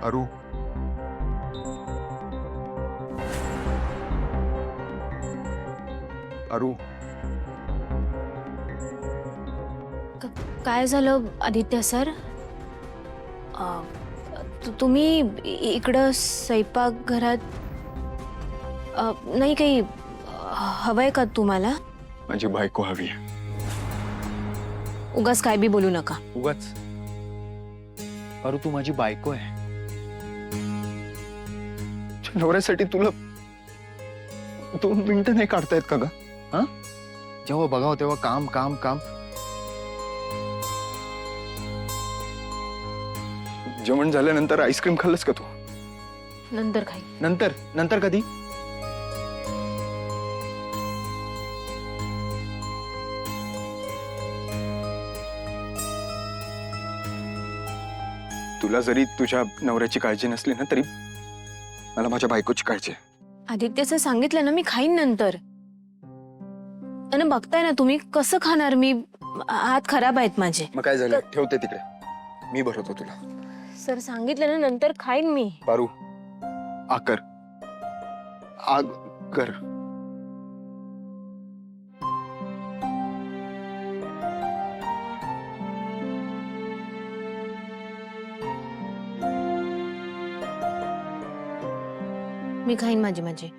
अरू, अरू, काय झालं आदित्य सर? तुम्ही इकडं स्वयंपाकघरात नाही काही हवंय का तुम्हाला? माझी बायको हवी आहे. उगाच काय बी बोलू नका. उगाच? अरू तू माझी बायको आहे. नवऱ्यासाठी तुला 2 मिनिटं नाही काढता येत का ग? हा? जेव्हा बघाव तेव्हा काम काम काम. जेवण झाल्यानंतर आईस्क्रीम खाल्लंस का तू? नंतर खाई. नंतर नंतर कधी? तुला जरी तुझ्या नवऱ्याची काळजी नसली ना तरी मला माझ्या बायकोची काळजी आहे. आदित्यचं सांगितलं ना, मी खाईन नंतर. आणि बघताय ना तुम्ही कसं खाणार मी. हात खराब आहेत माझे. मग काय झालं? ठेवते तिकडे, मी भरवतो तुला. सर सांगितलं ना, नंतर खाईन मी. पारू, आकर आग कर. मी खाईन माझी माझी.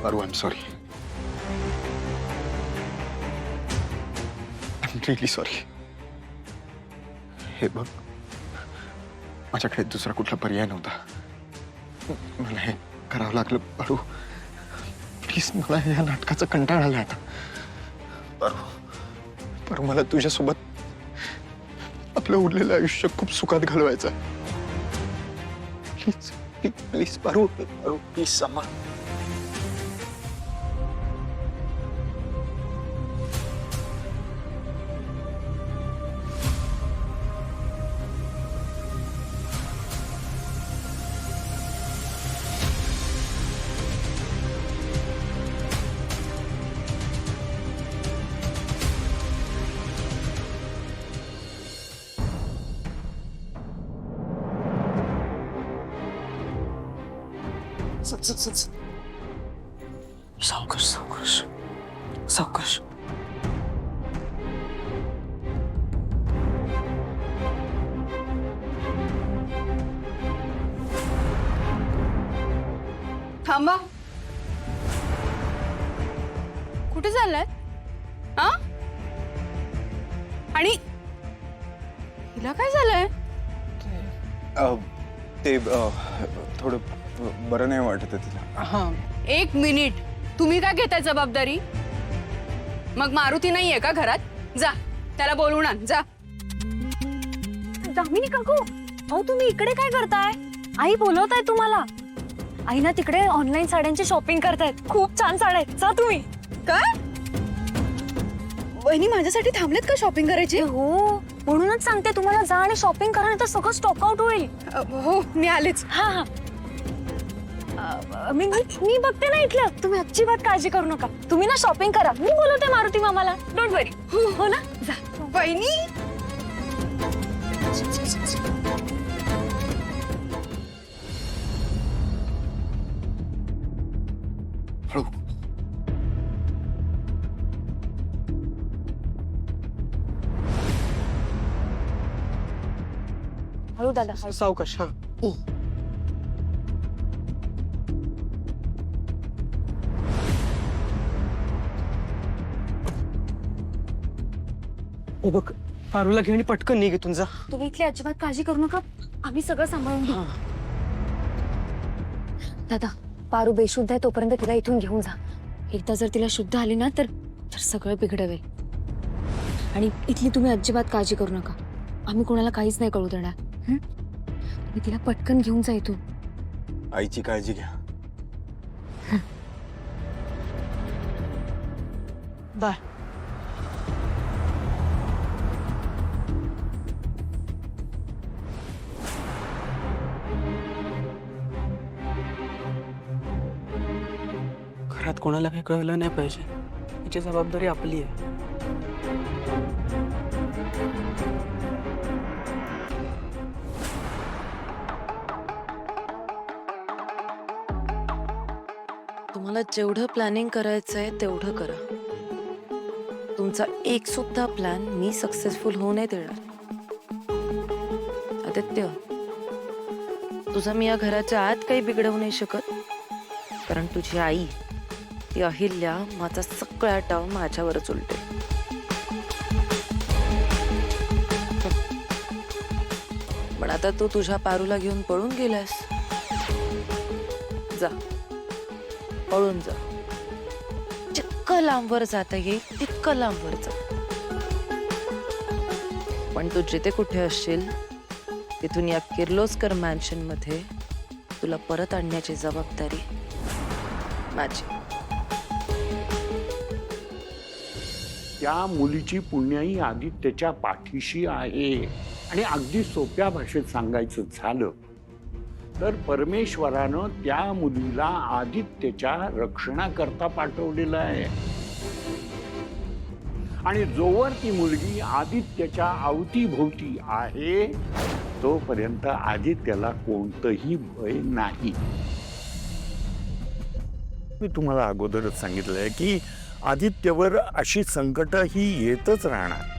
Paru, I am sorry. I am really sorry. हे बघ, माझ्याकडे दुसरा कुठला पर्याय नव्हता. मला हे करावं लागलं. पारू प्लीज, मला या नाटकाचा कंटाळा आला आता. पारू, पारू, मला तुझ्यासोबत आपलं उरलेलं आयुष्य खूप सुखात घालवायचं. Please please Paru, Paru please सांभाळ. सावकाश सावकाश सावकाश. थांबा. कुठे चाललाय? हा? आणि हिला काय झालंय? ते थोडं बरं नाही वाटत आहे तिला. हा, 1 मिनिट. तुम्ही काय घेताय जबाबदारी? मग मारुती नाहीये का घरात? जा त्याला बोलवून आण. जा. दामिनी काकू, अहो तुम्ही इकडे काय करताय? आई बोलवताय तुम्हाला. आई ना तिकडे ऑनलाईन साड्यांची शॉपिंग करतायत. खूप छान साड्या आहेत. जा तुम्ही. काय? वहिनी माझ्यासाठी थांबलेत का शॉपिंग करायची? हो, म्हणूनच सांगते तुम्हाला, जा आणि शॉपिंग करा, नाही तर सगळं स्टॉक आउट होईल. हो, मी आलेच. हा हा. मी बघते ना इथलं. तुम्ही अजिबात काळजी करू नका. तुम्ही ना शॉपिंग करा. मी बोलवते मारुती मामाला. डोंट वरी. हो ना? जा. वहिनी हळू. हळू दादा, हळू. सावकाश. हा. हे बघ, पारूला घेऊन पटकन निघ इथून जा. तुम्ही इथली अजिबात काळजी करू नका, आम्ही सगळं सांभाळून घेऊ. दादा, पारू बेशुद्ध आहे तोपर्यंत तिला इथून घेऊन जा. एकदा जर तिला शुद्ध आली ना तर सगळं बिघडवेल. आणि इथली तुम्ही अजिबात काळजी करू नका, आम्ही कोणाला काहीच नाही कळू देणार. तुम्ही तिला पटकन घेऊन जा इथून. आईची काळजी घ्या. बाय. घरात कोणाला काही कळलं नाही पाहिजे, याची जबाबदारी आपली आहे. तुम्हाला जेवढं प्लॅनिंग करायचंय तेवढं करा. तुमचा एक सुद्धा प्लॅन मी सक्सेसफुल होऊ नाही देणार. आदित्य, तुझं मी या घराच्या आत काही बिघडवू नाही शकत, कारण तुझी आई ती अहिल्या माझा सगळा डाव माझ्यावरच उलटे. पण आता तू तुझ्या पारूला घेऊन पळून गेलास. जा, पळून जा. जितकं लांबवर जाता येईल तितकं लांबवर जा. पण तू जिथे कुठे असशील तिथून या किर्लोस्कर मॅन्शन मध्ये तुला परत आणण्याची जबाबदारी माझी. त्या मुलीची पुण्याई आदित्यच्या पाठीशी आहे. आणि अगदी सोप्या भाषेत सांगायचं झालं तर परमेश्वरानं त्या मुलीला आदित्यच्या रक्षणाकरता पाठवलेलं आहे. आणि जोवर ती मुलगी आदित्यच्या अवतीभोवती आहे तोपर्यंत आदित्यला कोणतंही भय नाही. मी तुम्हाला अगोदरच सांगितलंय की आदित्यवर अशी संकट ही येतच राहणार.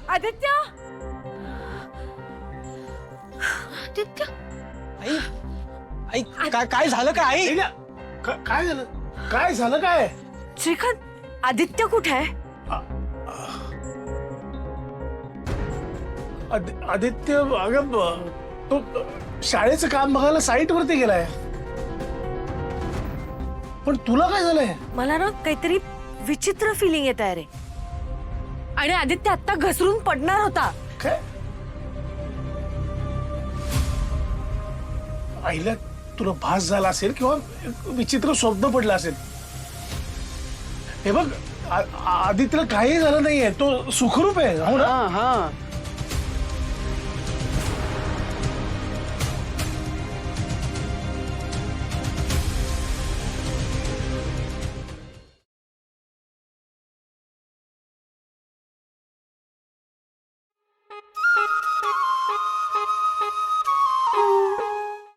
आदित्य, आदित्य, आई, आई, काय झालं काय? आई, काय झालं? काय झालं काय? श्रीकांत, आदित्य कुठे आहे? आदित्य अगं तो शाळेचं काम बघायला साईट वरती गेलाय. पण तुला काय झालंय? मला ना काहीतरी विचित्र फिलिंग येत आहे रे. आणि आदित्य आता घसरून पडणार होता. काय आईला तुला भास झाला असेल किंवा विचित्र स्वप्न पडलं असेल. हे बघ, आदित्यला काही झालं नाहीये, तो सुखरूप आहे. हो ना? हा.